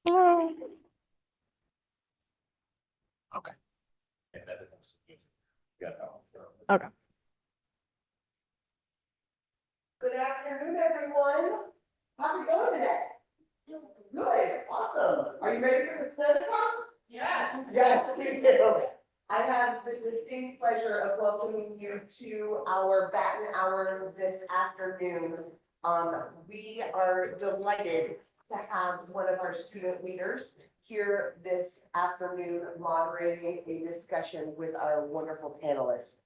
Hello. Okay. Okay. Good afternoon, everyone. How's it going today? Good, awesome. Are you ready for the study talk? Yeah. Yes, we do. I have the distinct pleasure of welcoming you to our Batten Hour this afternoon. We are delighted to have one of our student leaders here this afternoon moderating a discussion with our wonderful panelists.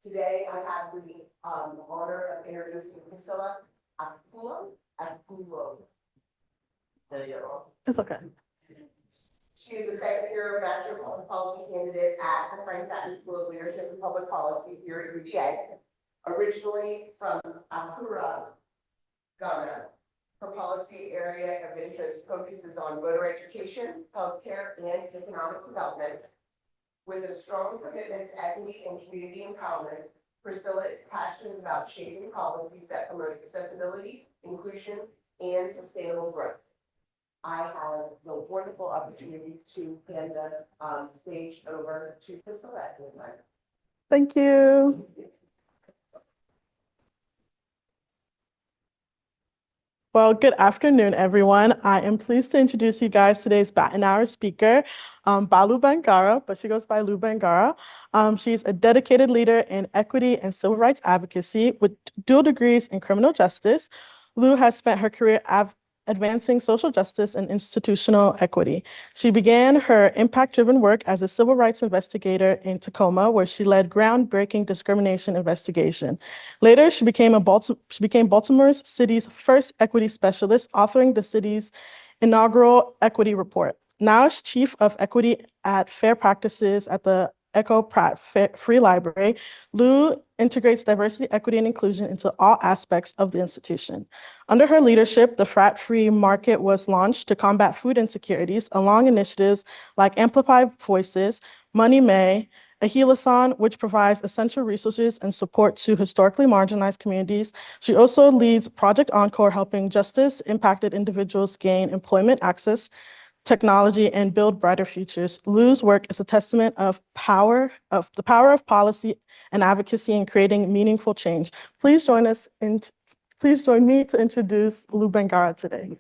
Today, I have the honor of introducing Priscilla Akulo. There you go. It's okay. She is a second-year Master of Public Policy candidate at the Frank Batten School of Leadership and Public Policy here at UVA. Originally from Accra, Ghana, her policy area of interest focuses on voter education, healthcare, and economic development. With a strong commitment to equity and community empowerment, Priscilla is passionate about shaping policies that promote accessibility, inclusion, and sustainable growth. I have the wonderful opportunity to hand the stage over to Priscilla at this time. Thank you. Well, good afternoon, everyone. I am pleased to introduce you guys today's Batten Hour speaker, Balu Bangura, but she goes by Lu Bangura. She's a dedicated leader in equity and civil rights advocacy with dual degrees in criminal justice. Lu has spent her career advancing social justice and institutional equity. She began her impact-driven work as a civil rights investigator in Tacoma, where she led groundbreaking discrimination investigation. Later, she became Baltimore City's first equity specialist, authoring the city's inaugural equity report. Now, as chief of equity at Fair Practices at the Pratt Free Library, Lu integrates diversity, equity, and inclusion into all aspects of the institution. Under her leadership, the Pratt Free Market was launched to combat food insecurities along initiatives like Amplify Voices, Money May, a Healathon, which provides essential resources and support to historically marginalized communities. She also leads Project Encore, helping justice-impacted individuals gain employment access, technology, and build brighter futures. Lu's work is a testament of the power of policy and advocacy in creating meaningful change. Please join me to introduce Lu Bangura today.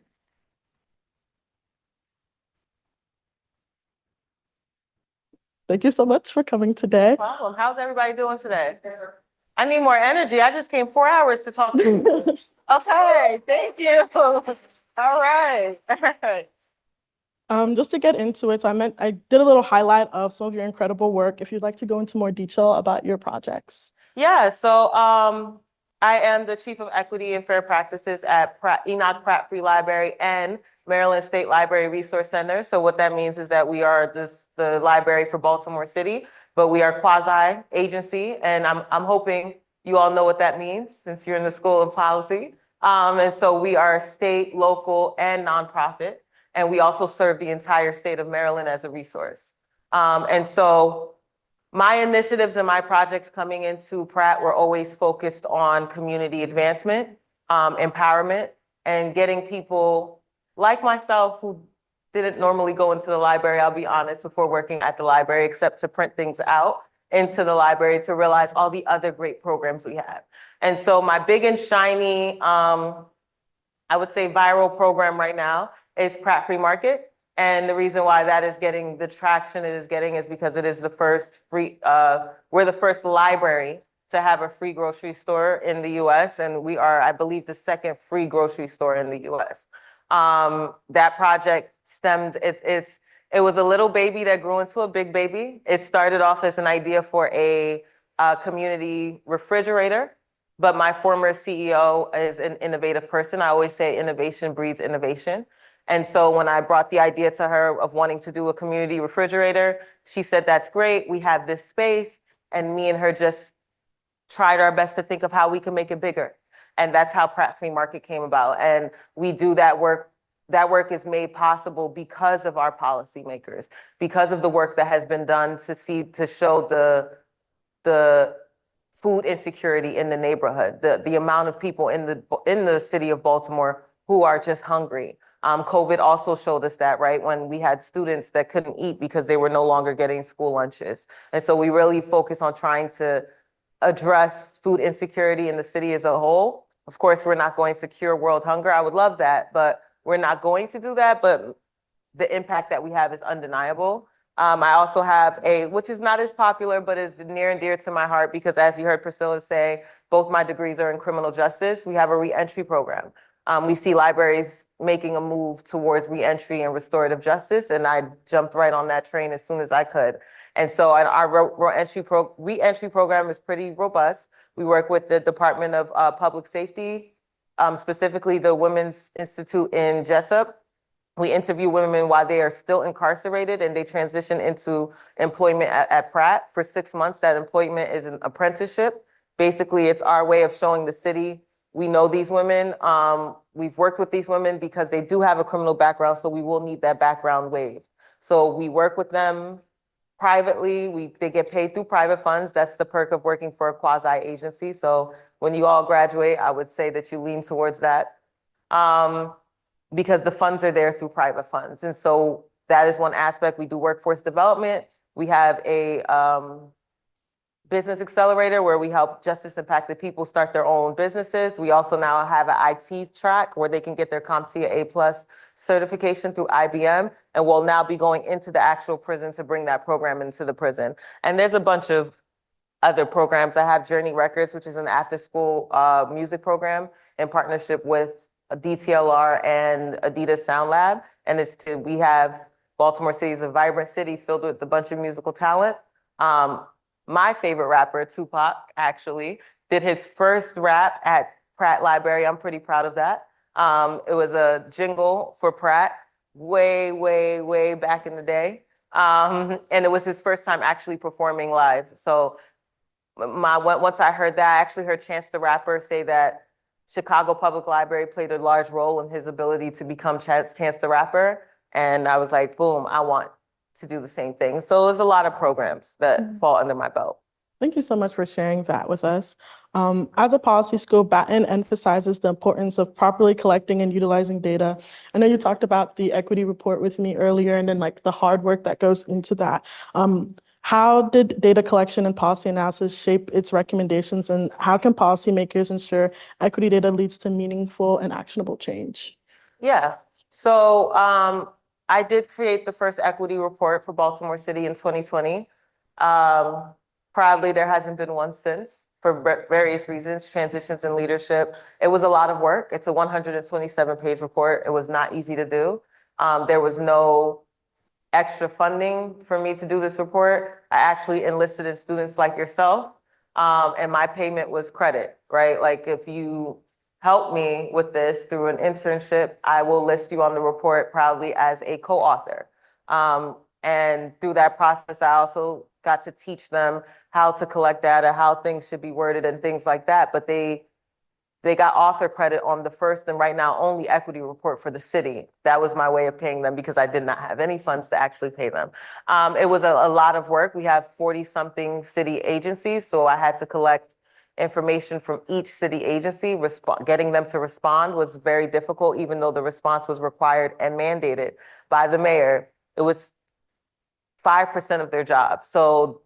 Thank you so much for coming today. No problem. How's everybody doing today? I need more energy. I just came 4 hours to talk to you. Okay, thank you. All right. Just to get into it, I did a little highlight of some of your incredible work. If you'd like to go into more detail about your projects. Yeah, so I am the Chief of Equity and Fair Practices at Enoch Pratt Free Library and Maryland State Library Resource Center. So what that means is that we are the library for Baltimore City, but we are quasi-agency, and I'm hoping you all know what that means since you're in the School of Policy. And so we are state, local, and nonprofit. And we also serve the entire state of Maryland as a resource. And so my initiatives and my projects coming into Pratt were always focused on community advancement, empowerment, and getting people like myself who didn't normally go into the library, I'll be honest, before working at the library, except to print things out, into the library to realize all the other great programs we have. And so my big and shiny, I would say viral program right now is Pratt Free Market. And the reason why that is getting the traction it is getting is because it is the first free, we're the first library to have a free grocery store in the US. And we are, I believe, the second free grocery store in the US. That project stemmed, it was a little baby that grew into a big baby. It started off as an idea for a community refrigerator. But my former CEO is an innovative person. I always say innovation breeds innovation. And so when I brought the idea to her of wanting to do a community refrigerator, she said, that's great. We have this space. And me and her just tried our best to think of how we can make it bigger. And that's how Pratt Free Market came about. And we do that work. That work is made possible because of our policymakers, because of the work that has been done to show the food insecurity in the neighborhood, the amount of people in the city of Baltimore who are just hungry. COVID also showed us that, right? When we had students that couldn't eat because they were no longer getting school lunches. And so we really focus on trying to address food insecurity in the city as a whole. Of course, we're not going to cure world hunger. I would love that, but we're not going to do that. But the impact that we have is undeniable. I also have which is not as popular, but is near and dear to my heart because as you heard Priscilla say, both my degrees are in criminal justice. We have a reentry program. We see libraries making a move towards reentry and restorative justice, and I jumped right on that train as soon as I could. And so our reentry program is pretty robust. We work with the Department of Public Safety, specifically the Women's Institute in Jessup. We interview women while they are still incarcerated and they transition into employment at Pratt. For 6 months, that employment is an apprenticeship. Basically, it's our way of showing the city, we know these women. We've worked with these women because they do have a criminal background, so we will need that background waived. So we work with them privately. They get paid through private funds. That's the perk of working for a quasi agency. So when you all graduate, I would say that you lean towards that. Because the funds are there through private funds. And so that is one aspect. We do workforce development. We have a business accelerator where we help justice impacted people start their own businesses. We also now have an IT track where they can get their CompTIA A+ certification through IBM, and we'll now be going into the actual prison to bring that program into the prison. And there's a bunch of other programs. I have Journey Records, which is an after-school music program in partnership with DTLR and Adidas Sound Lab. And we have Baltimore City is a vibrant city filled with a bunch of musical talent. My favorite rapper, Tupac, actually did his first rap at Pratt Library. I'm pretty proud of that. It was a jingle for Pratt way, way, way back in the day. And it was his first time actually performing live. So once I heard that, I actually heard Chance the Rapper say that Chicago Public Library played a large role in his ability to become Chance the Rapper. And I was like, boom, I want to do the same thing. So there's a lot of programs that fall under my belt. Thank you so much for sharing that with us. As a policy school, Batten emphasizes the importance of properly collecting and utilizing data. I know you talked about the equity report with me earlier and then like the hard work that goes into that. How did data collection and policy analysis shape its recommendations, and how can policymakers ensure equity data leads to meaningful and actionable change? Yeah, so I did create the first equity report for Baltimore City in 2020. Proudly, there hasn't been one since for various reasons, transitions in leadership. It was a lot of work. It's a 127-page report. It was not easy to do. There was no extra funding for me to do this report. I actually enlisted in students like yourself, and my payment was credit, right? Like if you help me with this through an internship, I will list you on the report proudly as a co-author. And through that process, I also got to teach them how to collect data, how things should be worded and things like that. But they got author credit on the first and right now only equity report for the city. That was my way of paying them because I did not have any funds to actually pay them. It was a lot of work. We have 40-something city agencies, so I had to collect information from each city agency. Getting them to respond was very difficult, even though the response was required and mandated by the mayor. It was 5% of their job. So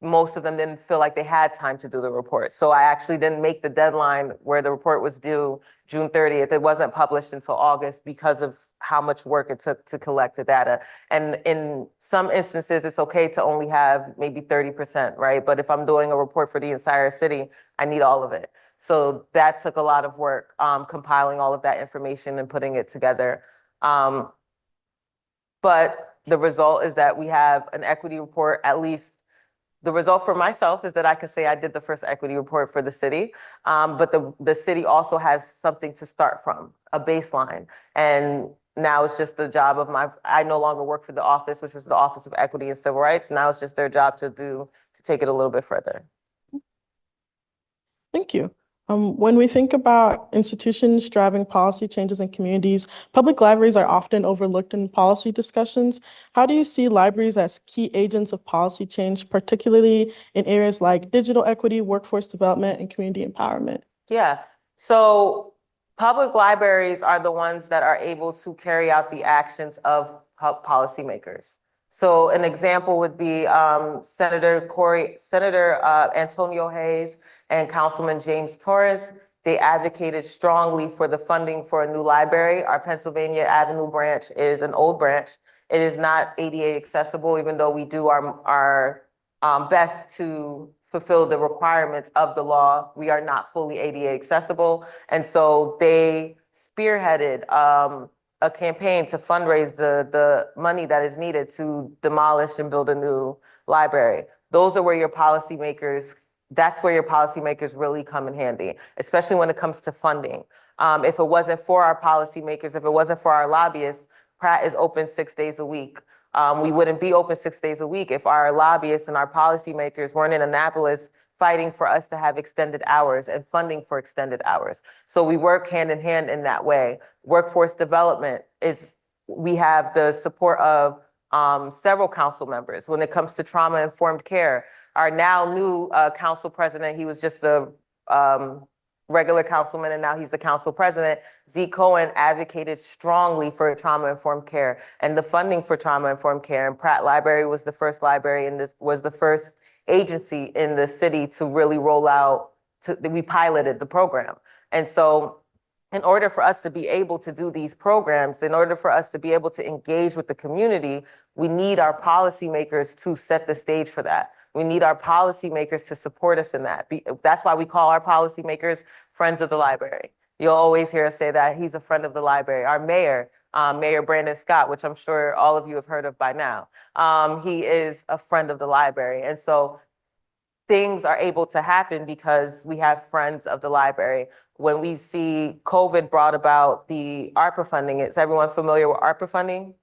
most of them didn't feel like they had time to do the report. So I actually didn't make the deadline where the report was due June 30th. It wasn't published until August because of how much work it took to collect the data. And in some instances, it's okay to only have maybe 30%, right? But if I'm doing a report for the entire city, I need all of it. So that took a lot of work, compiling all of that information and putting it together. But the result is that we have an equity report. At least the result for myself is that I can say I did the first equity report for the city. But the city also has something to start from, a baseline. And now it's just the job of I no longer work for the office, which was the Office of Equity and Civil Rights. Now it's just their job to take it a little bit further. Thank you. When we think about institutions driving policy changes in communities, public libraries are often overlooked in policy discussions. How do you see libraries as key agents of policy change, particularly in areas like digital equity, workforce development, and community empowerment? Yeah, so Public libraries are the ones that are able to carry out the actions of policymakers. So an example would be Senator Antonio Hayes and Councilman James Torrance. They advocated strongly for the funding for a new library. Our Pennsylvania Avenue branch is an old branch. It is not ADA accessible, even though we do our best to fulfill the requirements of the law. We are not fully ADA accessible. And so they spearheaded a campaign to fundraise the money that is needed to demolish and build a new library. Those are where your policymakers, that's where your policymakers really come in handy, especially when it comes to funding. If it wasn't for our policymakers, if it wasn't for our lobbyists, Pratt is open 6 days a week. We wouldn't be open 6 days a week if our lobbyists and our policymakers weren't in Annapolis fighting for us to have extended hours and funding for extended hours. So we work hand in hand in that way. Workforce development is, we have the support of several council members. When it comes to trauma-informed care, our now new council president, he was just the regular councilman and now he's the council president, Z. Cohen advocated strongly for trauma-informed care and the funding for trauma-informed care. And Pratt Library was the first library and this was the first agency in the city to really roll out, we piloted the program. And so in order for us to be able to do these programs, in order for us to be able to engage with the community, we need our policymakers to set the stage for that. We need our policymakers to support us in that. That's why we call our policymakers friends of the library. You'll always hear us say that he's a friend of the library. Our mayor, Mayor Brandon Scott, which I'm sure all of you have heard of by now, he is a friend of the library. And so things are able to happen because we have friends of the library. When we see COVID brought about the ARPA funding, is everyone familiar with ARPA funding?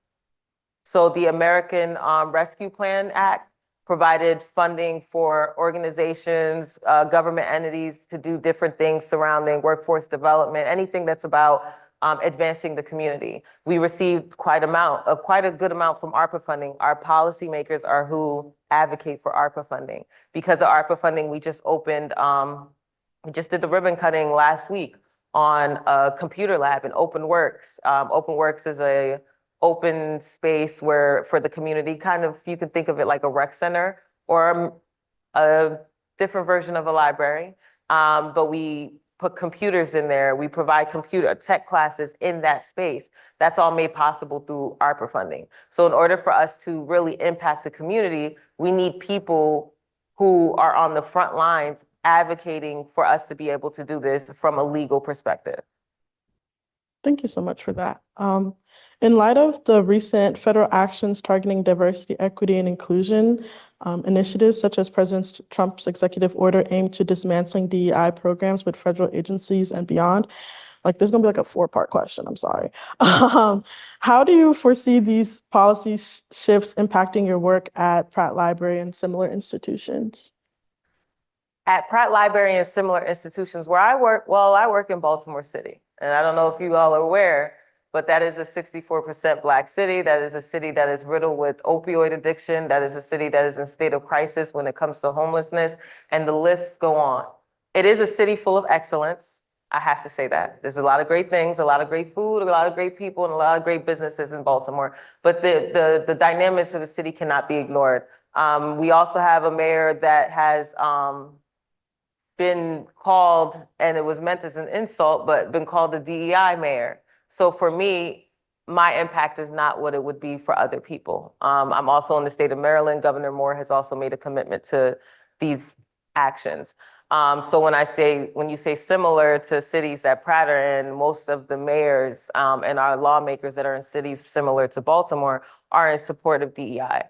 So the American Rescue Plan Act provided funding for organizations, government entities to do different things surrounding workforce development, anything that's about advancing the community. We received quite a good amount from ARPA funding. Our policymakers are who advocate for ARPA funding. Because of ARPA funding, we just opened, we just did the ribbon cutting last week on a computer lab in OpenWorks. OpenWorks is a open space where for the community, kind of, you can think of it like a rec center or a different version of a library. But we put computers in there. We provide computer tech classes in that space. That's all made possible through ARPA funding. So in order for us to really impact the community, we need people who are on the front lines advocating for us to be able to do this from a legal perspective. Thank you so much for that. In light of the recent federal actions targeting diversity, equity, and inclusion initiatives, such as President Trump's executive order aimed to dismantling DEI programs with federal agencies and beyond, like there's gonna be like a 4-part question, I'm sorry. How do you foresee these policy shifts impacting your work at Pratt Library and similar institutions? At Pratt Library and similar institutions where I work, well, I work in Baltimore City. And I don't know if you all are aware, but that is a 64% Black city. That is a city that is riddled with opioid addiction. That is a city that is in state of crisis when it comes to homelessness, and the lists go on. It is a city full of excellence. I have to say that. There's a lot of great things, a lot of great food, a lot of great people, and a lot of great businesses in Baltimore. But the dynamics of the city cannot be ignored. We also have a mayor that has been called, and it was meant as an insult, but been called the DEI mayor. So for me, my impact is not what it would be for other people. I'm also in the state of Maryland. Governor Moore has also made a commitment to these actions. So when you say similar to cities that Pratt are in, most of the mayors and our lawmakers that are in cities similar to Baltimore are in support of DEI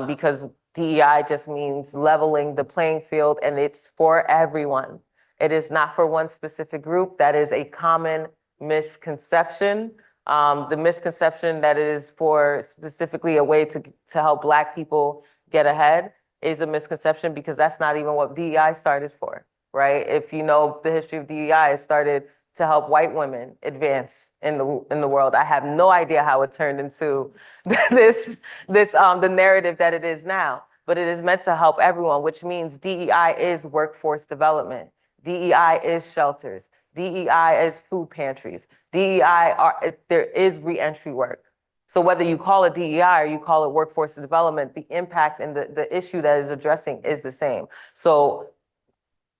because DEI just means leveling the playing field, and it's for everyone. It is not for one specific group. That is a common misconception. The misconception that it is for specifically a way to help Black people get ahead is a misconception because that's not even what DEI started for, right? If you know the history of DEI, it started to help white women advance in the world. I have no idea how it turned into the narrative that it is now, but it is meant to help everyone, which means DEI is workforce development. DEI is shelters. DEI is food pantries. There is reentry work. So whether you call it DEI or you call it workforce development, the impact and the issue that is addressing is the same. So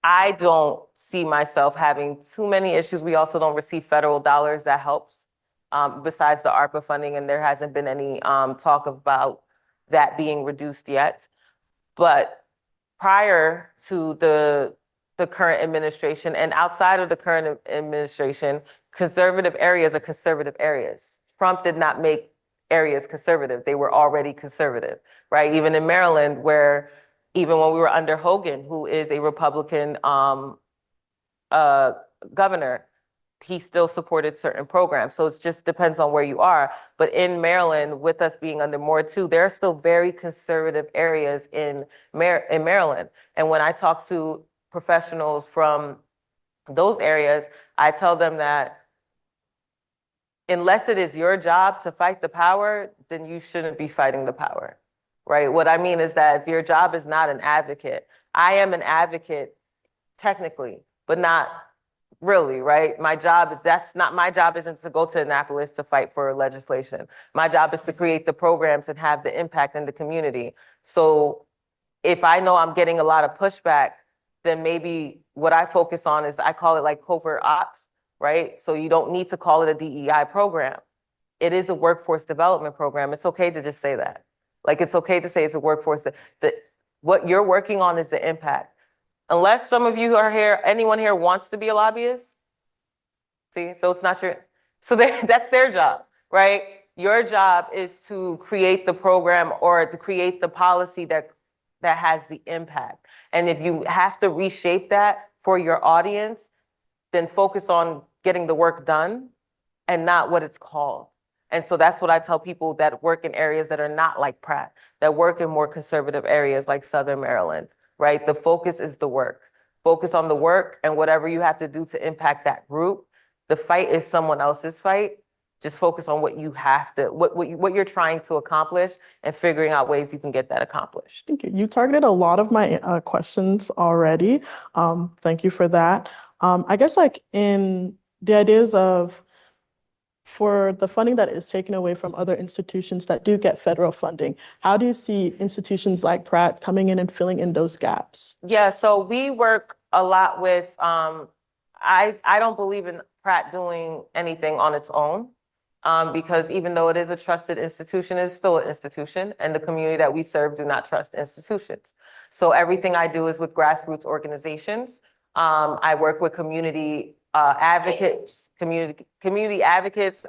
I don't see myself having too many issues. We also don't receive federal dollars that helps, besides the ARPA funding, and there hasn't been any talk about that being reduced yet. But prior to the current administration and outside of the current administration, conservative areas are conservative areas. Trump did not make areas conservative. They were already conservative, right? Even in Maryland, where even when we were under Hogan, who is a Republican governor, he still supported certain programs. So it just depends on where you are. But in Maryland, with us being under Moore too, there are still very conservative areas in Maryland. And when I talk to professionals from those areas, I tell them that unless it is your job to fight the power, then you shouldn't be fighting the power, right? What I mean is that if your job is not an advocate, I am an advocate technically, but not really, right? My job isn't to go to Annapolis to fight for legislation. My job is to create the programs and have the impact in the community. So if I know I'm getting a lot of pushback, then maybe what I focus on is, I call it like covert ops, right? So you don't need to call it a DEI program. It is a workforce development program. It's okay to just say that. Like, it's okay to say it's a workforce that what you're working on is the impact. Unless some of you are here, anyone here wants to be a lobbyist. See, so it's not that's their job, right? Your job is to create the program or to create the policy that has the impact. And if you have to reshape that for your audience, then focus on getting the work done and not what it's called. And so that's what I tell people that work in areas that are not like Pratt, that work in more conservative areas like Southern Maryland, right? The focus is the work. Focus on the work and whatever you have to do to impact that group. The fight is someone else's fight. Just focus on what you have to, what you're trying to accomplish, and figuring out ways you can get that accomplished. Thank you. You targeted a lot of my questions already. Thank you for that. I guess like in the ideas of, for the funding that is taken away from other institutions that do get federal funding, how do you see institutions like Pratt coming in and filling in those gaps? Yeah, so we work a lot with, I don't believe in Pratt doing anything on its own. Because even though it is a trusted institution, it's still an institution, and the community that we serve do not trust institutions. So everything I do is with grassroots organizations. I work with community advocates, community advocates,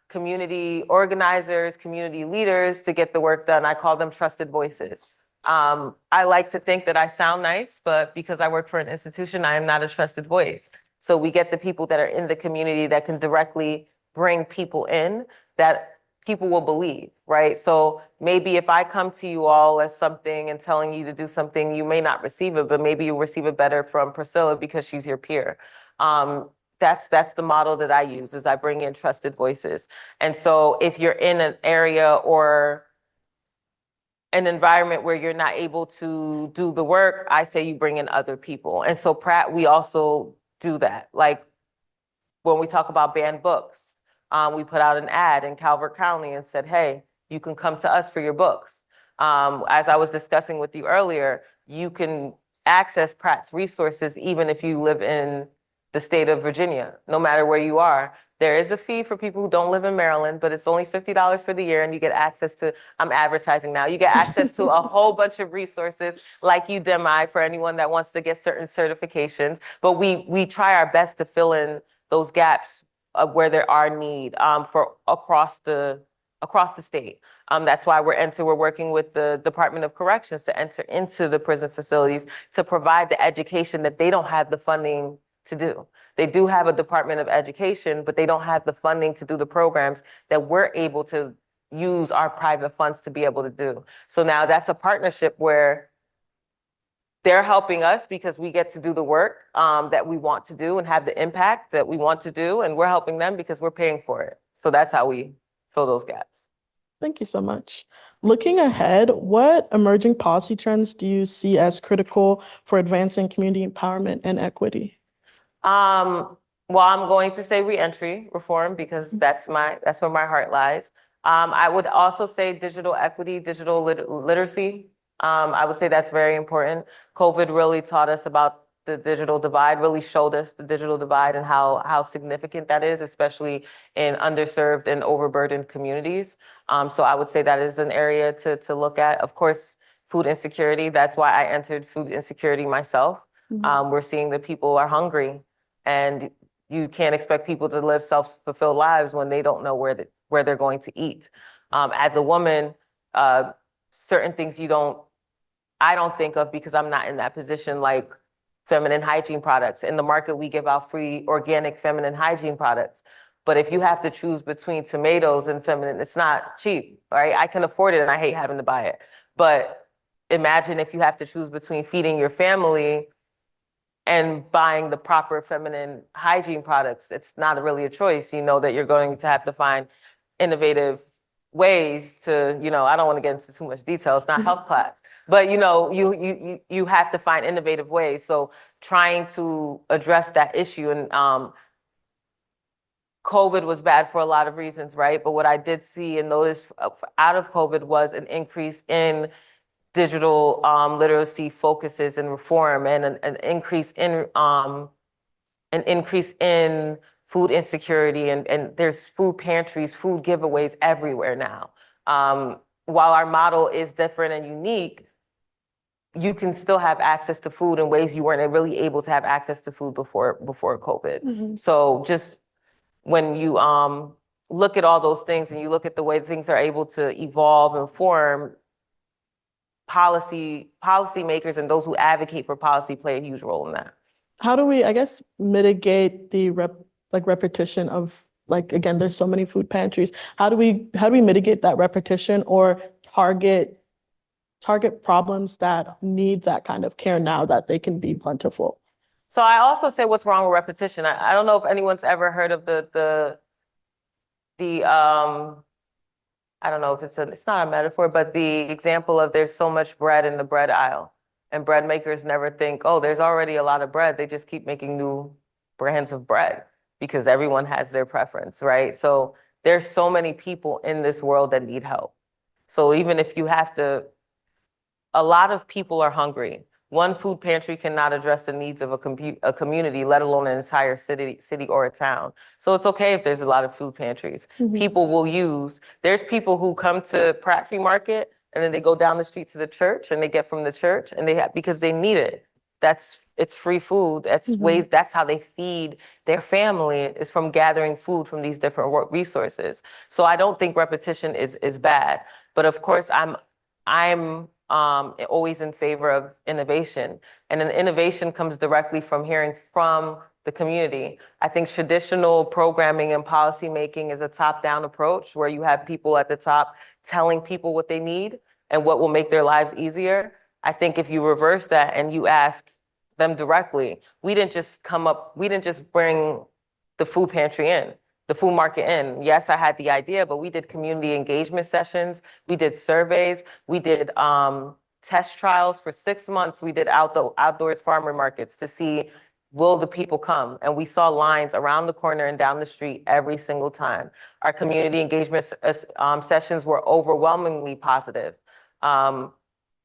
community organizers, community leaders to get the work done. I call them trusted voices. I like to think that I sound nice, but because I work for an institution, I am not a trusted voice. So we get the people that are in the community that can directly bring people in that people will believe, right? So maybe if I come to you all as something and telling you to do something, you may not receive it, but maybe you'll receive it better from Priscilla because she's your peer. That's the model that I use, is I bring in trusted voices. And so if you're in an area or an environment where you're not able to do the work, I say you bring in other people. And so Pratt, we also do that. Like when we talk about banned books, we put out an ad in Calvert County and said, hey, you can come to us for your books. As I was discussing with you earlier, you can access Pratt's resources even if you live in the state of Virginia, no matter where you are. There is a fee for people who don't live in Maryland, but it's only $50 for the year, and you get access to, I'm advertising now, you get access to a whole bunch of resources like Udemy for anyone that wants to get certain certifications. But we try our best to fill in those gaps of where there are need for across the state. That's why we're working with the Department of Corrections to enter into the prison facilities to provide the education that they don't have the funding to do. They do have a Department of Education, but they don't have the funding to do the programs that we're able to use our private funds to be able to do. So now that's a partnership where they're helping us because we get to do the work that we want to do and have the impact that we want to do. And we're helping them because we're paying for it. So that's how we fill those gaps. Thank you so much. Looking ahead, what emerging policy trends do you see as critical for advancing community empowerment and equity? Well, I'm going to say reentry reform because that's where my heart lies. I would also say digital equity, digital literacy. I would say that's very important. COVID really taught us about the digital divide, really showed us the digital divide and how significant that is, especially in underserved and overburdened communities. So I would say that is an area to look at. Of course, food insecurity. That's why I entered food insecurity myself. We're seeing that people are hungry, and you can't expect people to live self-fulfilled lives when they don't know where they're going to eat. As a woman, certain things I don't think of because I'm not in that position, like feminine hygiene products. In the market, we give out free organic feminine hygiene products. But if you have to choose between tomatoes and feminine, it's not cheap, right? I can afford it and I hate having to buy it. But imagine if you have to choose between feeding your family and buying the proper feminine hygiene products. It's not really a choice. You know that you're going to have to find innovative ways to, I don't want to get into too much detail. It's not health class, but you have to find innovative ways. So trying to address that issue, and COVID was bad for a lot of reasons, right? But what I did see and notice out of COVID was an increase in digital literacy focuses and reform, and an increase in food insecurity, and there's food pantries, food giveaways everywhere now. While our model is different and unique, you can still have access to food in ways you weren't really able to have access to food before COVID. So just when you look at all those things and you look at the way things are able to evolve and form, policymakers and those who advocate for policy play a huge role in that. How do we, I guess, mitigate the repetition of, like, again, there's so many food pantries. How do we mitigate that repetition or target problems that need that kind of care now that they can be plentiful? So I also say what's wrong with repetition. I don't know if anyone's ever heard of the I don't know if it's not a metaphor, but the example of there's so much bread in the bread aisle, and bread makers never think, oh, there's already a lot of bread. They just keep making new brands of bread because everyone has their preference, right? So there's so many people in this world that need help. So even if you have to, a lot of people are hungry. One food pantry cannot address the needs of a community, let alone an entire city or a town. So it's okay if there's a lot of food pantries. People will there's people who come to Pratt Free Market and then they go down the street to the church and they get from the church and because they need it. It's free food. That's how they feed their family, is from gathering food from these different resources. So I don't think repetition is bad, but of course I'm always in favor of innovation. And an innovation comes directly from hearing from the community. I think traditional programming and policy making is a top-down approach where you have people at the top telling people what they need and what will make their lives easier. I think if you reverse that and you ask them directly, we didn't just bring the food pantry in, the food market in. Yes, I had the idea, but we did community engagement sessions. We did surveys. We did test trials for 6 months. We did outdoors farmer markets to see, will the people come? And we saw lines around the corner and down the street every single time. Our community engagement sessions were overwhelmingly positive.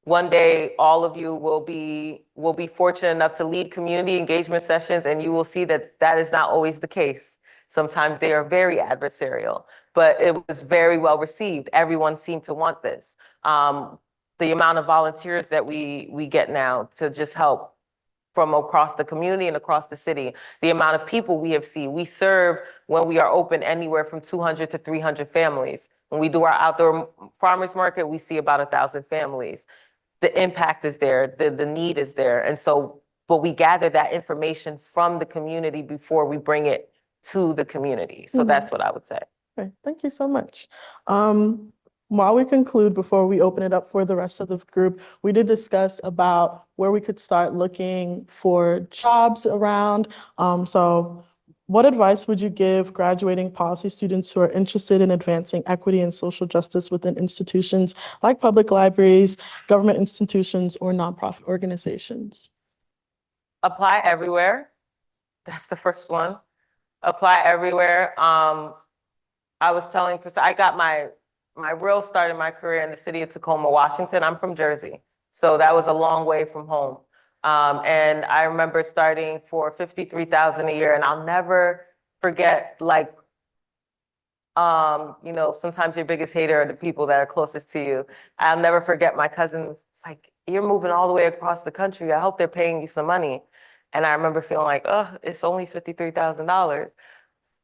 One day, all of you will be fortunate enough to lead community engagement sessions, and you will see that is not always the case. Sometimes they are very adversarial, but it was very well received. Everyone seemed to want this. The amount of volunteers that we get now to just help from across the community and across the city, the amount of people we have seen. We serve, when we are open, anywhere from 200 to 300 families. When we do our outdoor farmers market, we see about 1,000 families. The impact is there, the need is there. And so, but we gather that information from the community before we bring it to the community. So that's what I would say. Okay, thank you so much. While we conclude, before we open it up for the rest of the group, we did discuss about where we could start looking for jobs around. So what advice would you give graduating policy students who are interested in advancing equity and social justice within institutions like public libraries, government institutions, or nonprofit organizations? Apply everywhere. That's the first one. Apply everywhere. I was telling, I got my real start in my career in the city of Tacoma, Washington. I'm from Jersey, so that was a long way from home. And I remember starting for 53,000 a year, and I'll never forget, like, you know, sometimes your biggest hater are the people that are closest to you. I'll never forget my cousins. It's like, you're moving all the way across the country. I hope they're paying you some money. And I remember feeling like, oh, it's only $53,000.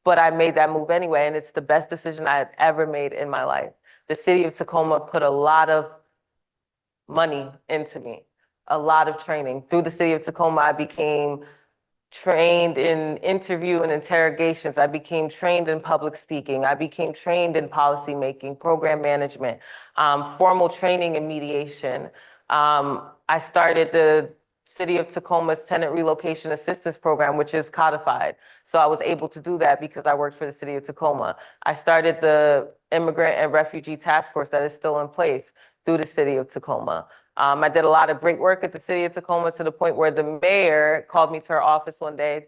But I made that move anyway, and it's the best decision I had ever made in my life. The city of Tacoma put a lot of money into me, a lot of training. Through the city of Tacoma, I became trained in interview and interrogations. I became trained in public speaking. I became trained in policy making, program management, formal training in mediation. I started the City of Tacoma's Tenant Relocation Assistance Program, which is codified. So I was able to do that because I worked for the City of Tacoma. I started the Immigrant and Refugee Task Force that is still in place through the City of Tacoma. I did a lot of great work at the City of Tacoma to the point where the mayor called me to her office one day,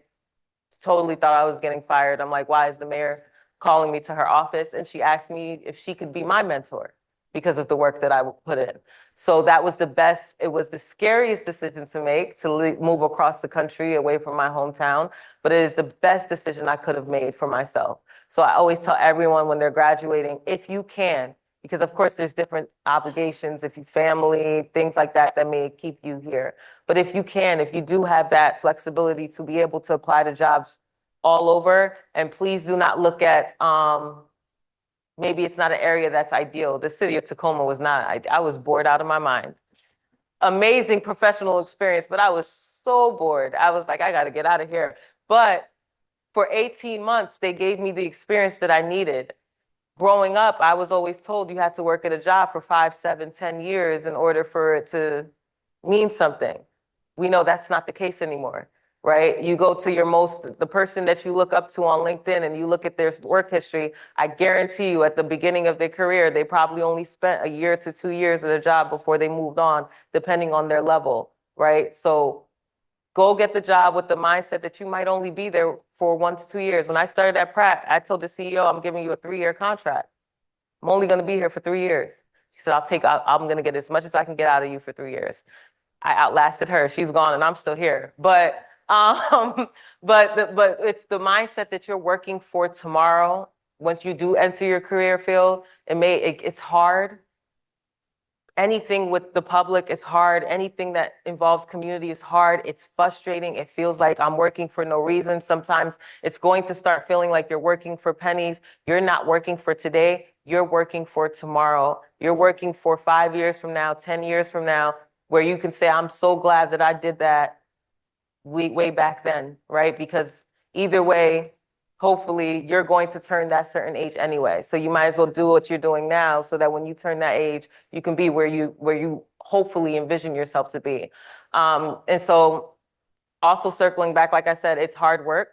totally thought I was getting fired. I'm like, why is the mayor calling me to her office? And she asked me if she could be my mentor because of the work that I put in. So that was the best, it was the scariest decision to make, to move across the country away from my hometown, but it is the best decision I could have made for myself. So I always tell everyone when they're graduating, if you can, because of course there's different obligations, if you family, things like that, that may keep you here. But if you can, if you do have that flexibility to be able to apply to jobs all over, and please do not look at, maybe it's not an area that's ideal. The city of Tacoma was not, I was bored out of my mind. Amazing professional experience, but I was so bored. I was like, I got to get out of here. But for 18 months, they gave me the experience that I needed. Growing up, I was always told you had to work at a job for 5, 7, 10 years in order for it to mean something. We know that's not the case anymore, right? You go to the person that you look up to on LinkedIn and you look at their work history, I guarantee you at the beginning of their career, they probably only spent a year to 2 years at a job before they moved on, depending on their level, right? So go get the job with the mindset that you might only be there for 1 to 2 years. When I started at Pratt, I told the CEO, I'm giving you a 3-year contract. I'm only going to be here for 3 years. She said, I'm going to get as much as I can get out of you for 3 years. I outlasted her. She's gone and I'm still here. But but it's the mindset that you're working for tomorrow. Once you do enter your career field, it's hard. Anything with the public is hard. Anything that involves community is hard. It's frustrating. It feels like I'm working for no reason. Sometimes it's going to start feeling like you're working for pennies. You're not working for today. You're working for tomorrow. You're working for 5 years from now, 10 years from now, where you can say, I'm so glad that I did that way back then, right? Because either way, hopefully you're going to turn that certain age anyway. So you might as well do what you're doing now so that when you turn that age, you can be where you hopefully envision yourself to be. And so also circling back, like I said, it's hard work.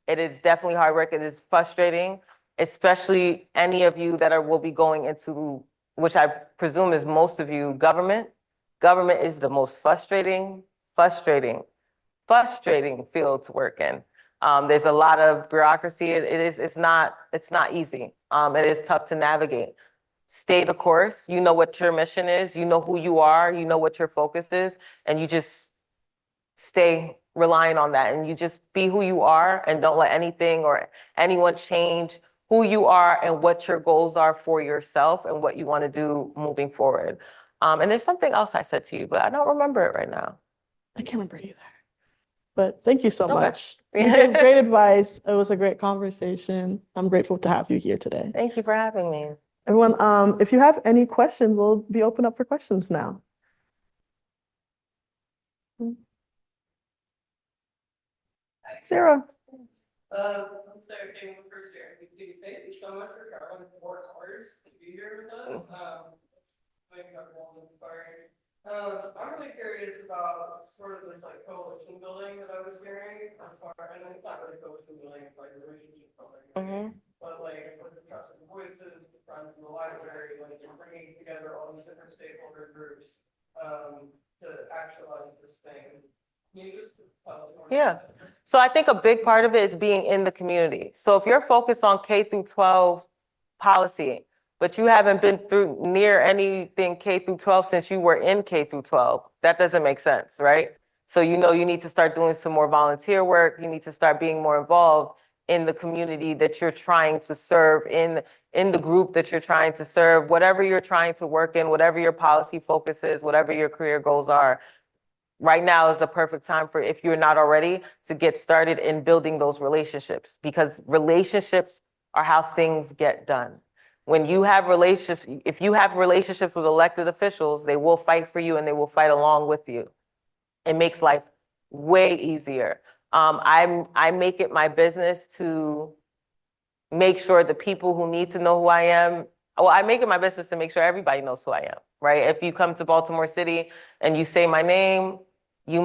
It is definitely hard work. It is frustrating, especially any of you that will be going into, which I presume is most of you, government. Government is the most frustrating field to work in. There's a lot of bureaucracy. It's not easy. It is tough to navigate. Stay the course. You know what your mission is. You know who you are. You know what your focus is, and you just stay relying on that. And you just be who you are, and don't let anything or anyone change who you are and what your goals are for yourself and what you want to do moving forward. And there's something else I said to you, but I don't remember it right now. I can't remember either. But thank you so Okay. much. You gave great advice. It was a great conversation. I'm grateful to have you here today. Thank you for having me. Everyone, if you have any questions, we'll be open up for questions now. Sarah. I'm Sarah came in the first year. Thank you so much for traveling 4 hours to be here with us. Making everyone inspiring. I'm really curious about sort of this like coalition building that I was hearing as far, and it's not really coalition building, it's like relationship building. But like with the trusted voices, the friends in the library, like you're bringing together all these different stakeholder groups to actualize this thing. Yeah. So I think a big part of it is being in the community. So if you're focused on K through 12 policy, but you haven't been through near anything K through 12 since you were in K through 12, that doesn't make sense, right? So you know you need to start doing some more volunteer work. You need to start being more involved in the community that you're trying to serve, in the group that you're trying to serve, whatever you're trying to work in, whatever your policy focus is, whatever your career goals are. Right now is the perfect time for, if you're not already, to get started in building those relationships, because relationships are how things get done. When you have relationships, if you have relationships with elected officials, they will fight for you and they will fight along with you. It makes life way easier. I make it my business to make sure the people who need to know who I am, well, I make it my business to make sure everybody knows who I am, right? If you come to Baltimore City and you say my name, you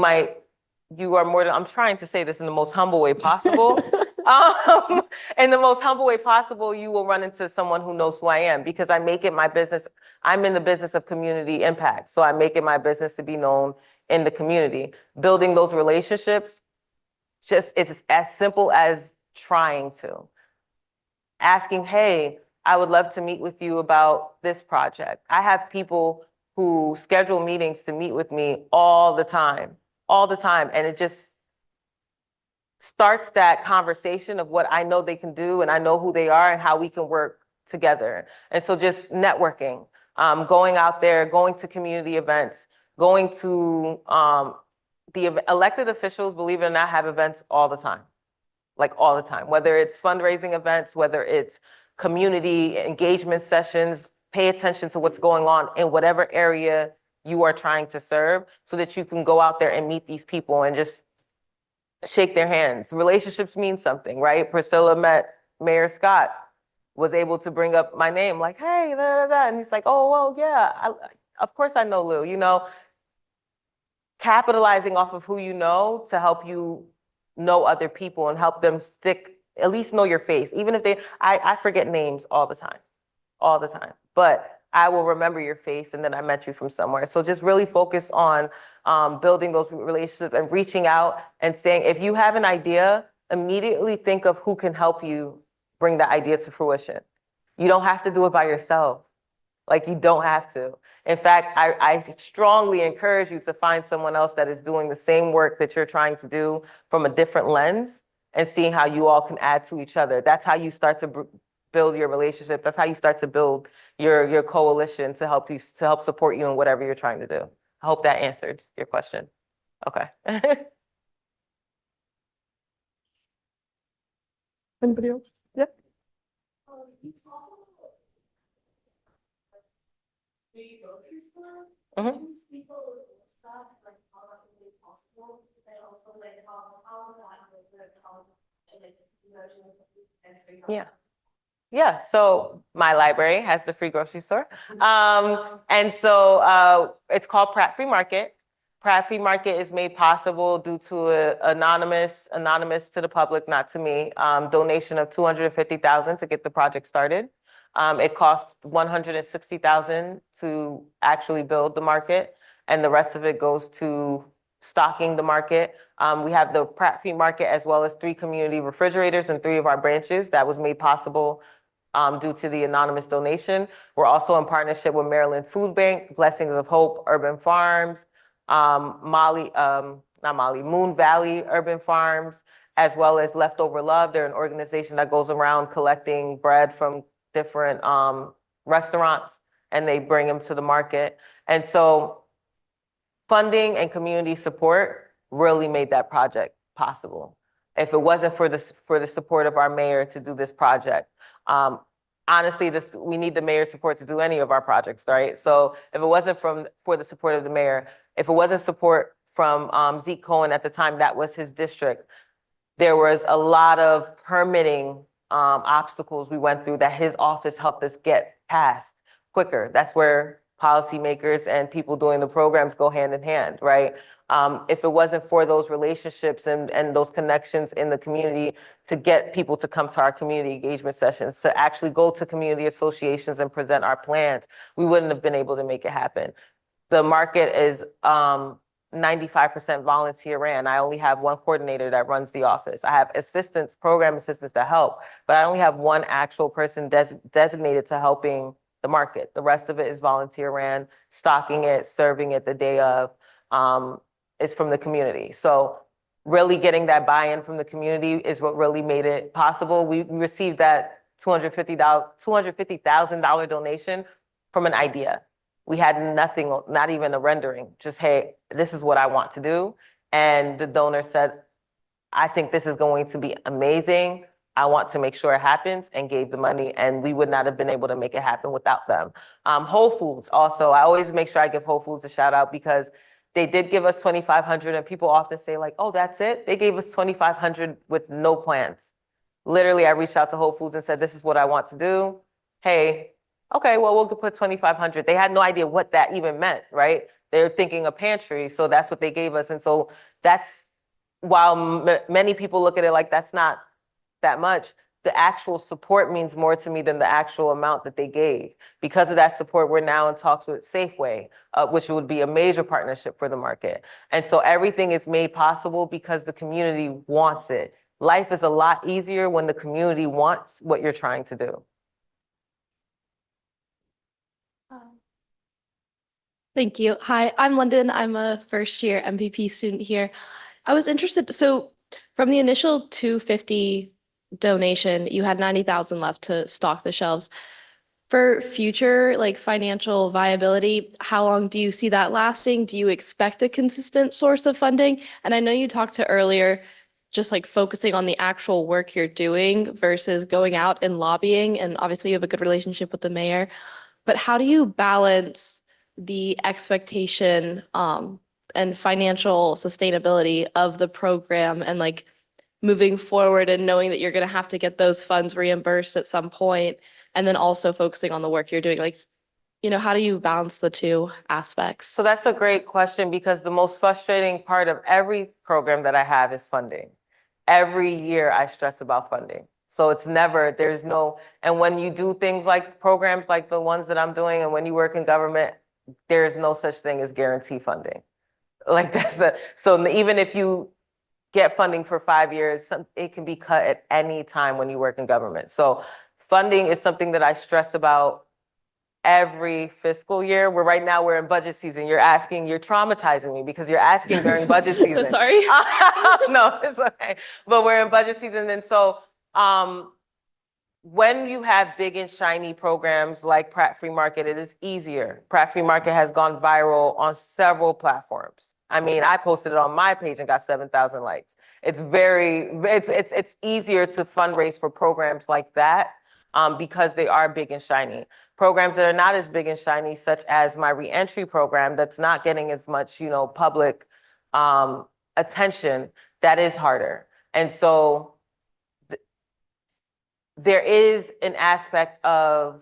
are more than, I'm trying to say this in the most humble way possible. In the most humble way possible, you will run into someone who knows who I am, because I make it my business. I'm in the business of community impact. So I make it my business to be known in the community. Building those relationships just is as simple as trying to. Asking, hey, I would love to meet with you about this project. I have people who schedule meetings to meet with me all the time. And it just starts that conversation of what I know they can do and I know who they are and how we can work together. And so just networking, going out there, going to community events, going to the elected officials, believe it or not, have events all the time. Like all the time, whether it's fundraising events, whether it's community engagement sessions, pay attention to what's going on in whatever area you are trying to serve, so that you can go out there and meet these people and just shake their hands. Relationships mean something, right? Priscilla met Mayor Scott, was able to bring up my name, like, hey, da, da, da. And he's like, oh, well, yeah, of course I know Lou, capitalizing off of who you know to help you know other people and help them at least know your face. Even if I forget names all the time, but I will remember your face and then I met you from somewhere. So just really focus on building those relationships and reaching out and saying, if you have an idea, immediately think of who can help you bring the idea to fruition. You don't have to do it by yourself. Like, you don't have to. In fact, I strongly encourage you to find someone else that is doing the same work that you're trying to do from a different lens, and seeing how you all can add to each other. That's how you start to build your relationship. That's how you start to build your coalition to help support you in whatever you're trying to do. I hope that answered your question. Okay. Anybody else? Yeah. The grocery store, Mhm. these people stuff, like how that would be possible, and also like how is that with the and like and Yeah. Yeah, so my library has the free grocery store. And so it's called Pratt Free Market. Pratt Free Market is made possible due to an anonymous to the public, not to me, donation of $250,000 to get the project started. It cost $160,000 to actually build the market, and the rest of it goes to stocking the market. We have the Pratt Free Market, as well as 3 community refrigerators in 3 of our branches. That was made possible due to the anonymous donation. We're also in partnership with Maryland Food Bank, Blessings of Hope Urban Farms, Moon Valley Urban Farms, as well as Leftover Love. They're an organization that goes around collecting bread from different restaurants, and they bring them to the market. And so funding and community support really made that project possible. If it wasn't for the support of our mayor to do this project, honestly, we need the mayor's support to do any of our projects, right? So if it wasn't for the support of the mayor, if it wasn't support from Zeke Cohen at the time, that was his district, there was a lot of permitting obstacles we went through that his office helped us get past quicker. That's where policymakers and people doing the programs go hand in hand, right? If it wasn't for those relationships and those connections in the community to get people to come to our community engagement sessions, to actually go to community associations and present our plans, we wouldn't have been able to make it happen. The market is 95% volunteer ran. I only have one coordinator that runs the office. I have assistants, program assistants that help, but I only have one actual person designated to helping the market. The rest of it is volunteer ran, stocking it, serving it the day of, is from the community. So really getting that buy-in from the community is what really made it possible. We received that $250,000 donation from an idea. We had nothing, not even a rendering, just, hey, this is what I want to do. And the donor said, I think this is going to be amazing. I want to make sure it happens, and gave the money, and we would not have been able to make it happen without them. Whole Foods also, I always make sure I give Whole Foods a shout out because they did give us $2,500, and people often say like, oh, that's it? They gave us $2,500 with no plans. Literally, I reached out to Whole Foods and said, this is what I want to do. Hey, okay, well, we'll put $2,500. They had no idea what that even meant, right? They're thinking a pantry, so that's what they gave us. And so that's, while many people look at it like that's not that much, the actual support means more to me than the actual amount that they gave. Because of that support, we're now in talks with Safeway, which would be a major partnership for the market. And so everything is made possible because the community wants it. Life is a lot easier when the community wants what you're trying to do. Thank you. Hi, I'm London. I'm a first-year MPP student here. I was interested, so from the initial 250 donation, you had 90,000 left to stock the shelves. For future like financial viability, how long do you see that lasting? Do you expect a consistent source of funding? And I know you talked to earlier, just like focusing on the actual work you're doing versus going out and lobbying. And obviously you have a good relationship with the mayor, but how do you balance the expectation and financial sustainability of the program and like moving forward and knowing that you're going to have to get those funds reimbursed at some point, and then also focusing on the work you're doing? Like, you know, how do you balance the two aspects? So that's a great question, because the most frustrating part of every program that I have is funding. Every year I stress about funding. So it's never, there's no, and when you do things like programs like the ones that I'm doing, and when you work in government, there's no such thing as guarantee funding. Like so even if you get funding for 5 years, it can be cut at any time when you work in government. So funding is something that I stress about every fiscal year. Right now we're in budget season. You're traumatizing me because you're asking during budget season. Sorry. No, it's okay. But we're in budget season. And so when you have big and shiny programs like Pratt Free Market, it is easier. Pratt Free Market has gone viral on several platforms. I mean, I posted it on my page and got 7,000 likes. It's easier to fundraise for programs like that because they are big and shiny. Programs that are not as big and shiny, such as my reentry program, that's not getting as much, public attention, that is harder. And so there is an aspect of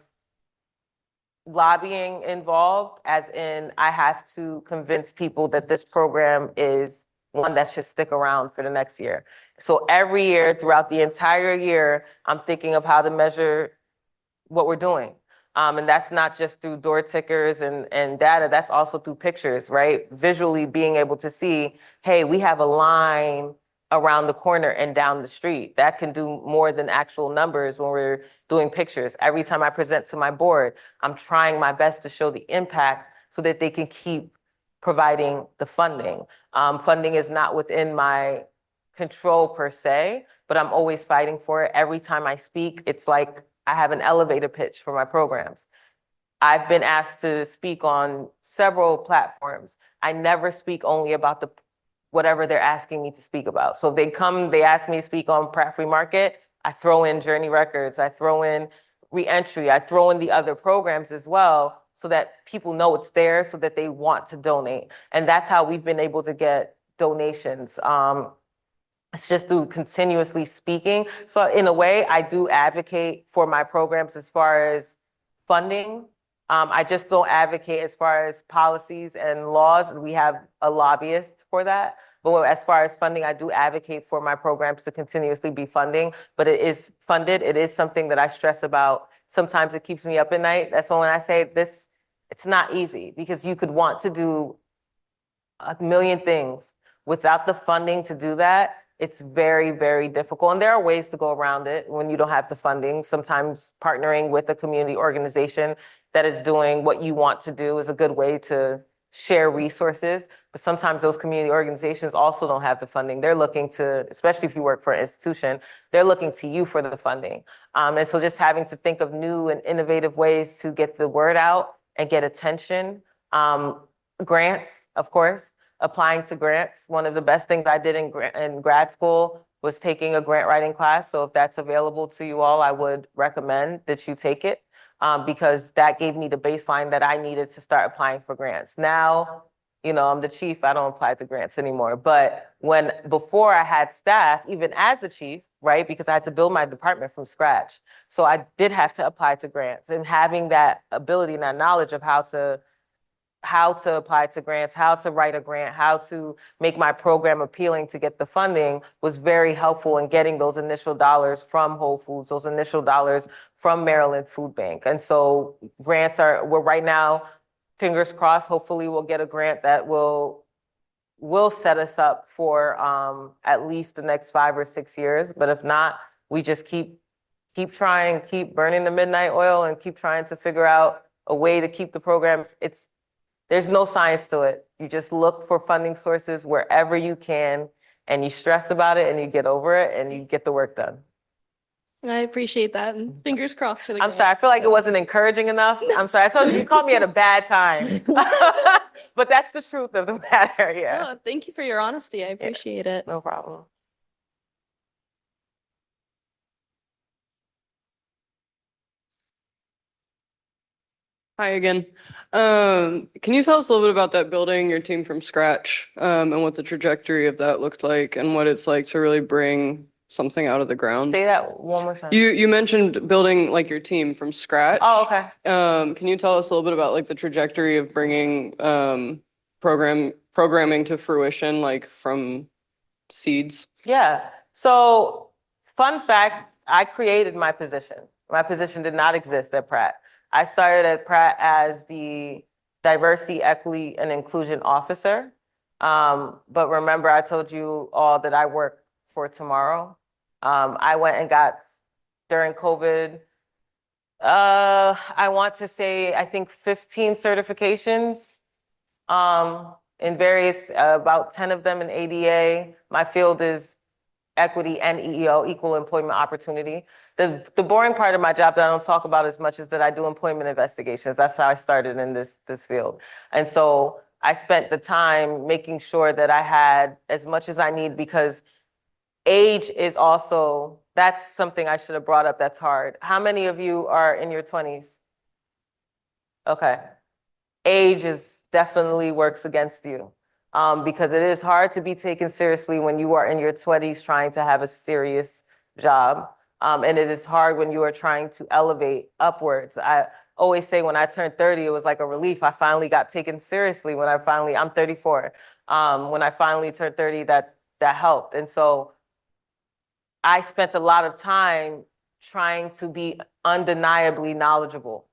lobbying involved, as in I have to convince people that this program is one that should stick around for the next year. So every year, throughout the entire year, I'm thinking of how to measure what we're doing. And that's not just through door tickers and data, that's also through pictures, right? Visually being able to see, hey, we have a line around the corner and down the street. That can do more than actual numbers when we're doing pictures. Every time I present to my board, I'm trying my best to show the impact so that they can keep providing the funding. Funding is not within my control per se, but I'm always fighting for it. Every time I speak, it's like I have an elevator pitch for my programs. I've been asked to speak on several platforms. I never speak only about whatever they're asking me to speak about. So if they come, they ask me to speak on Pratt Free Market, I throw in Journey Records, I throw in reentry, I throw in the other programs as well, so that people know it's there, so that they want to donate. And that's how we've been able to get donations. It's just through continuously speaking. So in a way, I do advocate for my programs as far as funding. I just don't advocate as far as policies and laws. We have a lobbyist for that. But as far as funding, I do advocate for my programs to continuously be funding, but it is funded. It is something that I stress about. Sometimes it keeps me up at night. That's when I say this, it's not easy, because you could want to do a million things. Without the funding to do that, it's very, very difficult. And there are ways to go around it when you don't have the funding. Sometimes partnering with a community organization that is doing what you want to do is a good way to share resources. But sometimes those community organizations also don't have the funding. They're looking to, especially if you work for an institution, they're looking to you for the funding. And so just having to think of new and innovative ways to get the word out and get attention. Grants, of course, applying to grants. One of the best things I did in grad school was taking a grant writing class. So if that's available to you all, I would recommend that you take it because that gave me the baseline that I needed to start applying for grants. Now, you know, I'm the chief, I don't apply to grants anymore. But before I had staff, even as the chief, right, because I had to build my department from scratch. So I did have to apply to grants, and having that ability and that knowledge of how to apply to grants, how to write a grant, how to make my program appealing to get the funding was very helpful in getting those initial dollars from Whole Foods, those initial dollars from Maryland Food Bank. And so we're right now, fingers crossed, hopefully we'll get a grant that will set us up for at least the next 5 or 6 years. But if not, we just keep trying, keep burning the midnight oil and keep trying to figure out a way to keep the programs. There's no science to it. You just look for funding sources wherever you can, and you stress about it, and you get over it, and you get the work done. I appreciate that, and fingers crossed for the I'm grant. sorry, I feel like it wasn't encouraging enough. I'm sorry, I told you caught me at a bad time. But that's the truth of the matter, yeah. No, thank you for your honesty. I appreciate it. No problem. Hi again. Can you tell us a little bit about that building your team from scratch, and what the trajectory of that looked like and what it's like to really bring something out of the ground? Say that one more time. You mentioned building like your team from scratch. Oh, okay. Can you tell us a little bit about like the trajectory of bringing programming to fruition, like from seeds? Yeah. So, fun fact, I created my position. My position did not exist at Pratt. I started at Pratt as the Diversity, Equity, and Inclusion Officer. But remember, I told you all that I work for tomorrow. I went and got, during COVID, I want to say, I think 15 certifications in various, about 10 of them in ADA. My field is equity and EEO, equal employment opportunity. The boring part of my job that I don't talk about as much is that I do employment investigations. That's how I started in this field. And so I spent the time making sure that I had as much as I need, because age is also, that's something I should have brought up that's hard. How many of you are in your 20s? Okay. Age definitely works against you. Because it is hard to be taken seriously when you are in your 20s trying to have a serious job. And it is hard when you are trying to elevate upwards. I always say when I turned 30, it was like a relief. I finally got taken seriously I'm 34. When I finally turned 30, that helped. And so I spent a lot of time trying to be undeniably knowledgeable.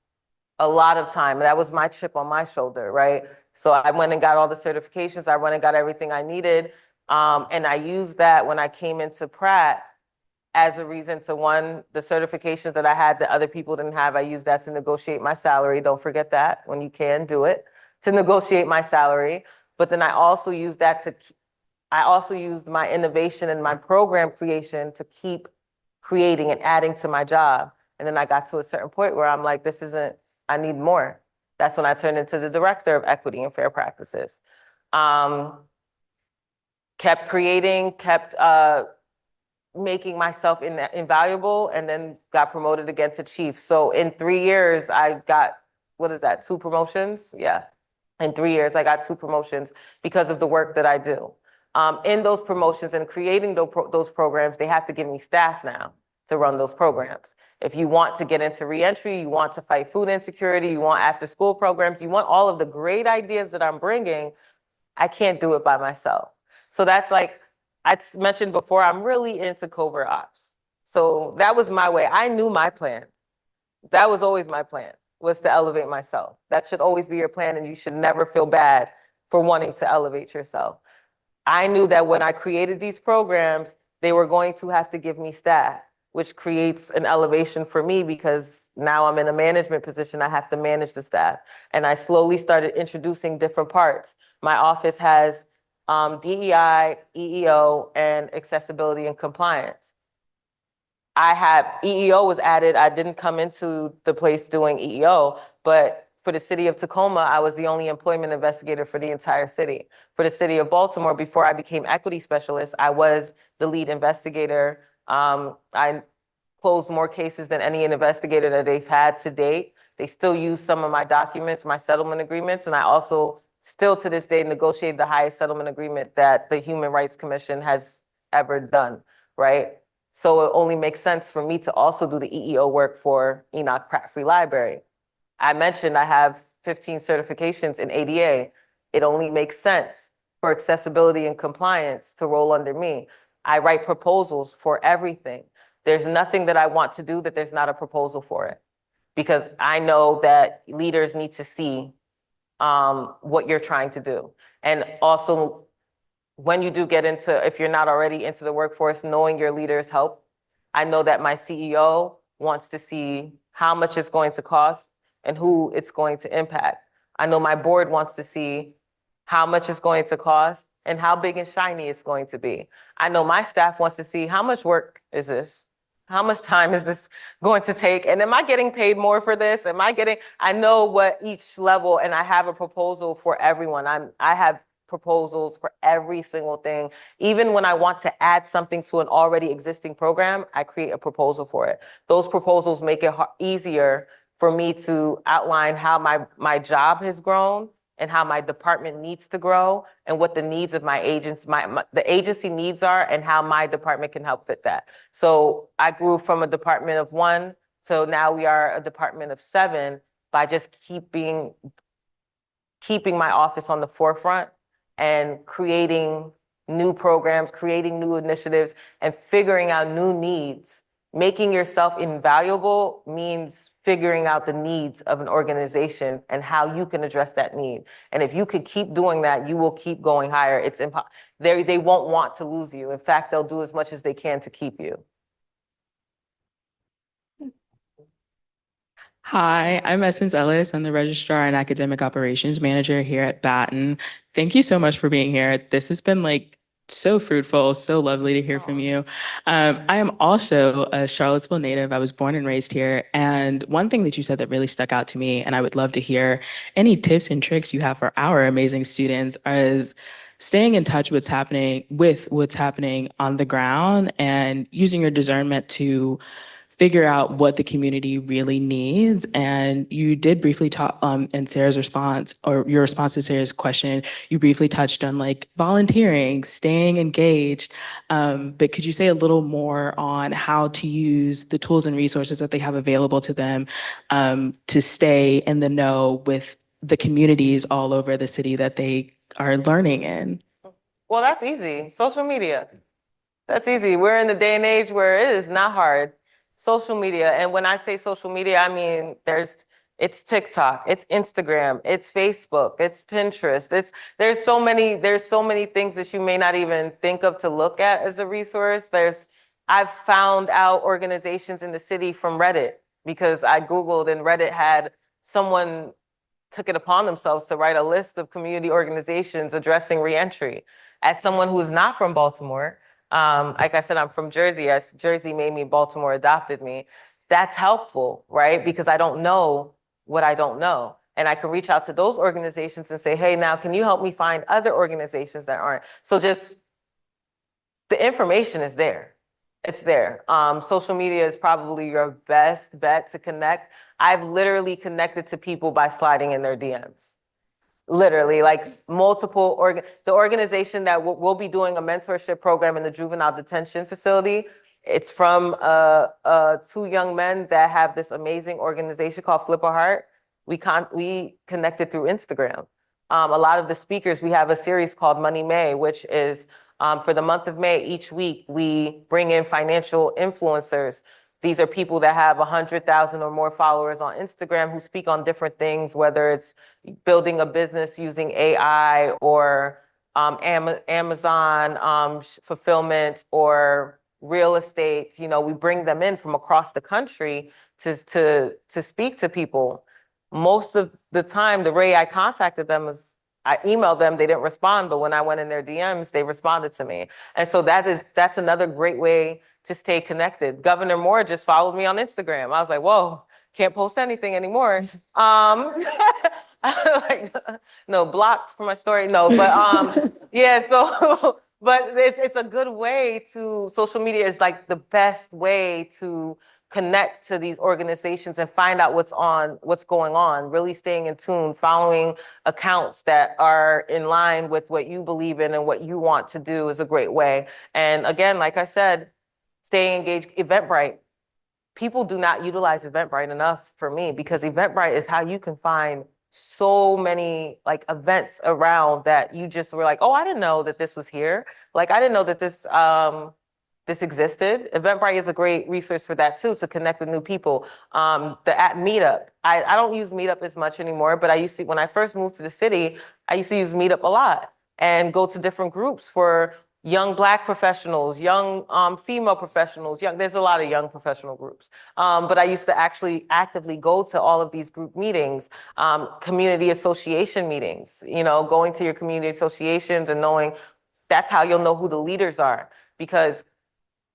A lot of time. That was my chip on my shoulder, right? So I went and got all the certifications. I went and got everything I needed. And I used that when I came into Pratt as a reason to, one, the certifications that I had that other people didn't have. I used that to negotiate my salary. Don't forget that when you can do it, to negotiate my salary. But then I also used my innovation and my program creation to keep creating and adding to my job. And then I got to a certain point where I'm like, I need more. That's when I turned into the director of equity and fair practices. Kept creating, kept making myself invaluable, and then got promoted again to chief. So in 3 years, I got, 2 promotions? Yeah. In 3 years, I got 2 promotions because of the work that I do. In those promotions and creating those programs, they have to give me staff now to run those programs. If you want to get into reentry, you want to fight food insecurity, you want after school programs, you want all of the great ideas that I'm bringing, I can't do it by myself. So that's like, I mentioned before, I'm really into covert ops. So that was my way. I knew my plan. That was always my plan, was to elevate myself. That should always be your plan, and you should never feel bad for wanting to elevate yourself. I knew that when I created these programs, they were going to have to give me staff, which creates an elevation for me because now I'm in a management position. I have to manage the staff. And I slowly started introducing different parts. My office has DEI, EEO, and accessibility and compliance. I had EEO was added. I didn't come into the place doing EEO, but for the city of Tacoma, I was the only employment investigator for the entire city. For the city of Baltimore, before I became equity specialist, I was the lead investigator. I closed more cases than any investigator that they've had to date. They still use some of my documents, my settlement agreements, and I also still to this day negotiate the highest settlement agreement that the Human Rights Commission has ever done, right? So it only makes sense for me to also do the EEO work for Enoch Pratt Free Library. I mentioned I have 15 certifications in ADA. It only makes sense for accessibility and compliance to roll under me. I write proposals for everything. There's nothing that I want to do that there's not a proposal for it, because I know that leaders need to see what you're trying to do. And also, when you do get into, if you're not already into the workforce, knowing your leaders help. I know that my CEO wants to see how much it's going to cost and who it's going to impact. I know my board wants to see how much it's going to cost and how big and shiny it's going to be. I know my staff wants to see how much work is this? How much time is this going to take? And am I getting paid more for this? I know what each level, and I have a proposal for everyone. I have proposals for every single thing. Even when I want to add something to an already existing program, I create a proposal for it. Those proposals make it easier for me to outline how my job has grown and how my department needs to grow and what the needs of my agents, the agency needs are and how my department can help fit that. So I grew from a department of 1 to now we are a department of 7 by just keeping my office on the forefront and creating new programs, creating new initiatives, and figuring out new needs. Making yourself invaluable means figuring out the needs of an organization and how you can address that need. And if you can keep doing that, you will keep going higher. It's they won't want to lose you. In fact, they'll do as much as they can to keep you. Hi, I'm Essence Ellis. I'm the Registrar and Academic Operations Manager here at Batten. Thank you so much for being here. This has been so fruitful, so lovely to hear from you. I am also a Charlottesville native. I was born and raised here. And one thing that you said that really stuck out to me, and I would love to hear any tips and tricks you have for our amazing students, is staying in touch with what's happening on the ground and using your discernment to figure out what the community really needs. And you did briefly talk in Sarah's response, or your response to Sarah's question, you briefly touched on volunteering, staying engaged. But could you say a little more on how to use the tools and resources that they have available to them to stay in the know with the communities all over the city that they are learning in? Well, that's easy. Social media. That's easy. We're in the day and age where it is not hard. Social media. And when I say social media, I mean, it's TikTok, it's Instagram, it's Facebook, it's Pinterest. There's so many things that you may not even think of to look at as a resource. I've found out organizations in the city from Reddit because I Googled and Reddit had someone took it upon themselves to write a list of community organizations addressing reentry. As someone who is not from Baltimore, like I said, I'm from Jersey. As Jersey made me, Baltimore adopted me. That's helpful, right? Because I don't know what I don't know. And I can reach out to those organizations and say, hey, now can you help me find other organizations that aren't? So just the information is there. It's there. Social media is probably your best bet to connect. I've literally connected to people by sliding in their DMs. Literally, the organization that will be doing a mentorship program in the juvenile detention facility. It's from 2 young men that have this amazing organization called Flip a Heart. We connected through Instagram. A lot of the speakers, we have a series called Money May, which is for the month of May, each week, we bring in financial influencers These are people that have 100,000 or more followers on Instagram who speak on different things, whether it's building a business using AI or Amazon fulfillment or real estate. You know, we bring them in from across the country to speak to people. Most of the time, the way I contacted them was I emailed them, they didn't respond, but when I went in their DMs, they responded to me. And so that's another great way to stay connected. Governor Moore just followed me on Instagram. I was like, whoa, can't post anything anymore. Like, no, blocked for my story. No, but yeah, so but it's a good way to, social media is like the best way to connect to these organizations and find out what's going on, really staying in tune, following accounts that are in line with what you believe in and what you want to do is a great way. And again, like I said, staying engaged. Eventbrite. People do not utilize Eventbrite enough for me, because Eventbrite is how you can find so many like events around that you just were like, oh, I didn't know that this was here. Like, I didn't know that this existed. Eventbrite is a great resource for that too, to connect with new people. The app Meetup. I don't use Meetup as much anymore, but I used to, when I first moved to the city, I used to use Meetup a lot and go to different groups for young Black professionals, young female professionals, there's a lot of young professional groups. But I used to actually actively go to all of these group meetings, community association meetings, you know, going to your community associations and knowing that's how you'll know who the leaders are, because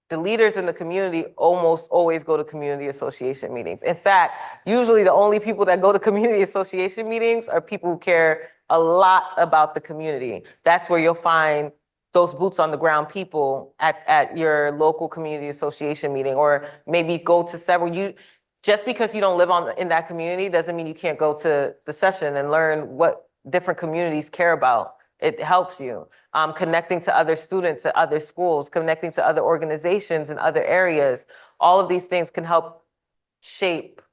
the leaders in the community almost always go to community association meetings. In fact, usually the only people that go to community association meetings are people who care a lot about the community. That's where you'll find those boots on the ground people at your local community association meeting, or maybe go to several. Just because you don't live in that community doesn't mean you can't go to the session and learn what different communities care about. It helps you. Connecting to other students at other schools, connecting to other organizations in other areas. All of these things can help shape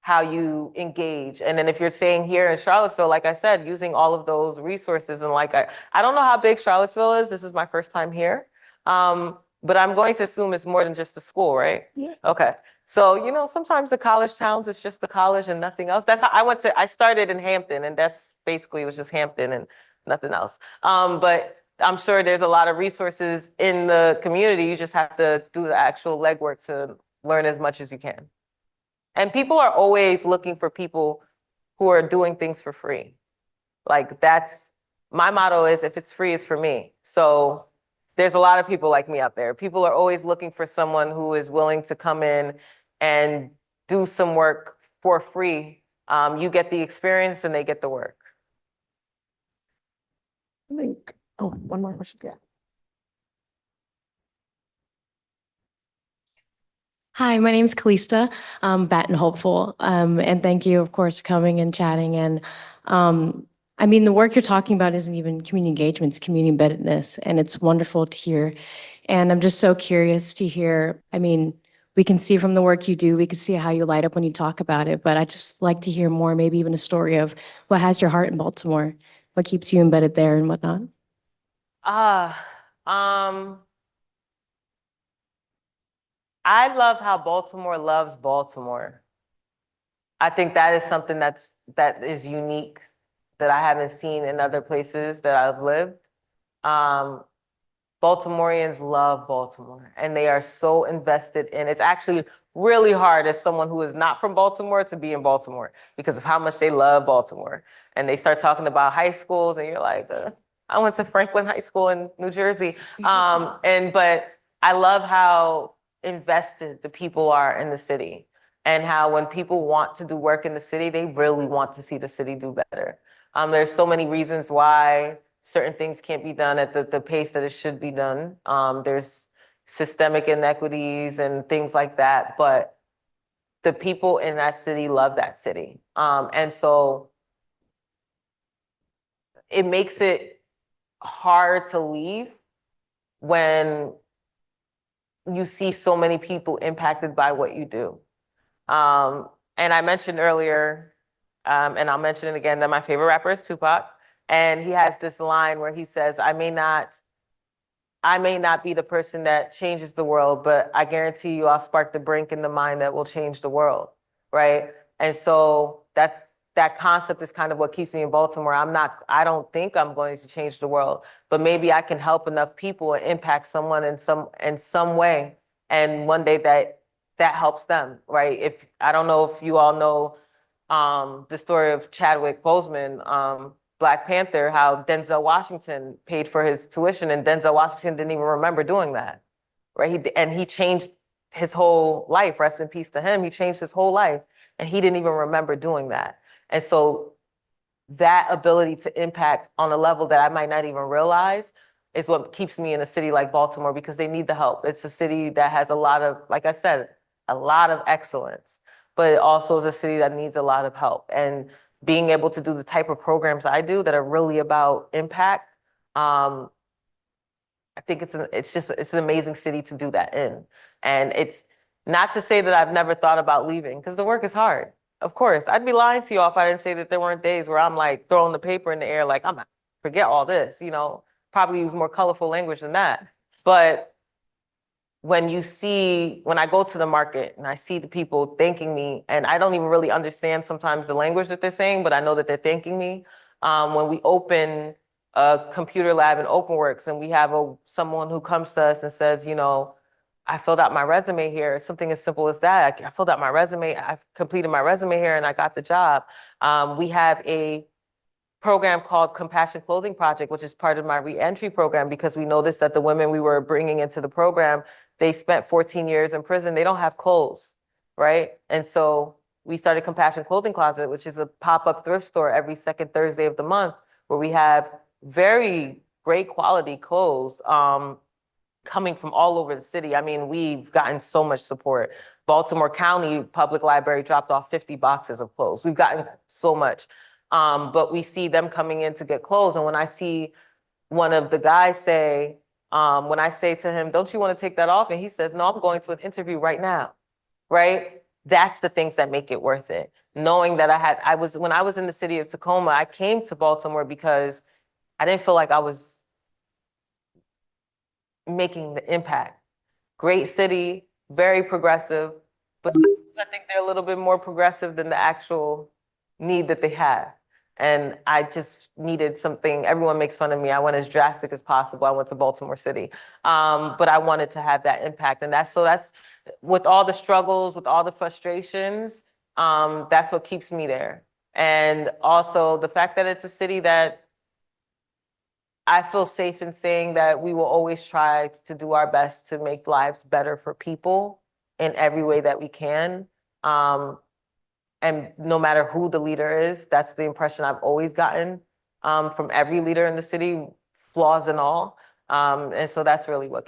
how you engage. And then if you're staying here in Charlottesville, like I said, using all of those resources, and like, I don't know how big Charlottesville is. This is my first time here. But I'm going to assume it's more than just a school, right? Yeah. Okay. So, you know, sometimes the college towns, it's just the college and nothing else. That's how I started in Hampton, and that's basically, it was just Hampton and nothing else. But I'm sure there's a lot of resources in the community. You just have to do the actual legwork to learn as much as you can. And people are always looking for people who are doing things for free. Like, that's my motto, is if it's free, it's for me. So there's a lot of people like me out there. People are always looking for someone who is willing to come in and do some work for free. You get the experience and they get the work. I think, oh, one more question, yeah. Hi, my name is Kalista, Batten hopeful. And thank you, of course, for coming and chatting. And I mean, the work you're talking about isn't even community engagement, it's community embeddedness, and it's wonderful to hear. And I'm just so curious to hear, I mean, we can see from the work you do, we can see how you light up when you talk about it, but I'd just like to hear more, maybe even a story of what has your heart in Baltimore, what keeps you embedded there and whatnot. I love how Baltimore loves Baltimore. I think that is something that is unique, that I haven't seen in other places that I've lived. Baltimoreans love Baltimore, and they are so invested in it. It's actually really hard as someone who is not from Baltimore to be in Baltimore because of how much they love Baltimore. And they start talking about high schools, and you're like, I went to Franklin High School in New Jersey. But I love how invested the people are in the city, and how when people want to do work in the city, they really want to see the city do better. There's so many reasons why certain things can't be done at the pace that it should be done. There's systemic inequities and things like that, but the people in that city love that city. And so it makes it hard to leave when you see so many people impacted by what you do. And I mentioned earlier, and I'll mention it again, that my favorite rapper is Tupac. And he has this line where he says, I may not I may not be the person that changes the world, but I guarantee you I'll spark the brink in the mind that will change the world, right? And so that concept is kind of what keeps me in Baltimore. I don't think I'm going to change the world, but maybe I can help enough people and impact someone in some way. And one day that helps them, right? If I don't know if you all know the story of Chadwick Boseman, Black Panther, how Denzel Washington paid for his tuition and Denzel Washington didn't even remember doing that, right? He changed his whole life. Rest in peace to him. He changed his whole life and he didn't even remember doing that. And so that ability to impact on a level that I might not even realize is what keeps me in a city like Baltimore, because they need the help. It's a city that has a lot of, like I said, a lot of excellence, but it also is a city that needs a lot of help. And being able to do the type of programs I do that are really about impact, I think it's an amazing city to do that in. And it's not to say that I've never thought about leaving, because the work is hard. Of course, I'd be lying to you if I didn't say that there weren't days where I'm like throwing the paper in the air, like I'm not, forget all this, probably use more colorful language than that. But when I go to the market and I see the people thanking me, and I don't even really understand sometimes the language that they're saying, but I know that they're thanking me. When we open a computer lab in OpenWorks and we have someone who comes to us and says, I filled out my resume here, something as simple as that. I filled out my resume, I completed my resume here and I got the job. We have a program called Compassion Clothing Project, which is part of my reentry program, because we noticed that the women we were bringing into the program, they spent 14 years in prison. They don't have clothes, right? And so we started Compassion Clothing Closet, which is a pop-up thrift store every second Thursday of the month, where we have very great quality clothes coming from all over the city. I mean, we've gotten so much support. Baltimore County Public Library dropped off 50 boxes of clothes. We've gotten so much. But we see them coming in to get clothes. And when I see one of the guys say, when I say to him, don't you want to take that off? And he says, no, I'm going to an interview right now, right? That's the things that make it worth it. Knowing that when I was in the city of Tacoma, I came to Baltimore because I didn't feel like I was making the impact. Great city, very progressive, but I think they're a little bit more progressive than the actual need that they have. And I just needed something. Everyone makes fun of me. I went as drastic as possible. I went to Baltimore City. But I wanted to have that impact. And that's with all the struggles, with all the frustrations, that's what keeps me there. And also the fact that it's a city that I feel safe in saying that we will always try to do our best to make lives better for people in every way that we can. And no matter who the leader is, that's the impression I've always gotten from every leader in the city, flaws and all. And so that's really what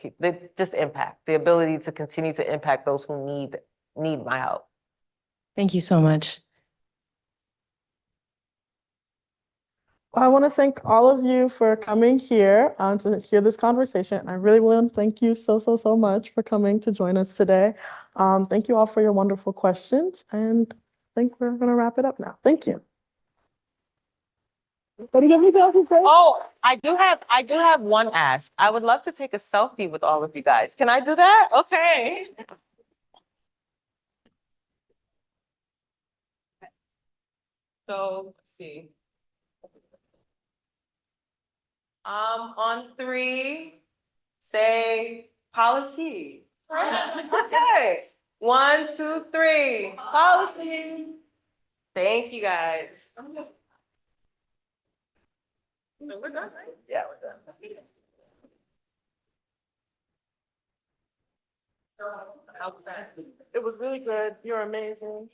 just impact, the ability to continue to impact those who need my help. Thank you so much. I want to thank all of you for coming here to hear this conversation. And I really want to thank you so, so, so much for coming to join us today. Thank you all for your wonderful questions. And I think we're going to wrap it up now. Thank you. Anything else to say? Oh, I do have one ask. I would love to take a selfie with all of you guys. Can I do that? Okay. So let's see. On 3, say policy. Okay. 1, 2, 3. Policy. Thank you guys. So we're done, right? Yeah, we're done. How's that? It was really good. You're amazing.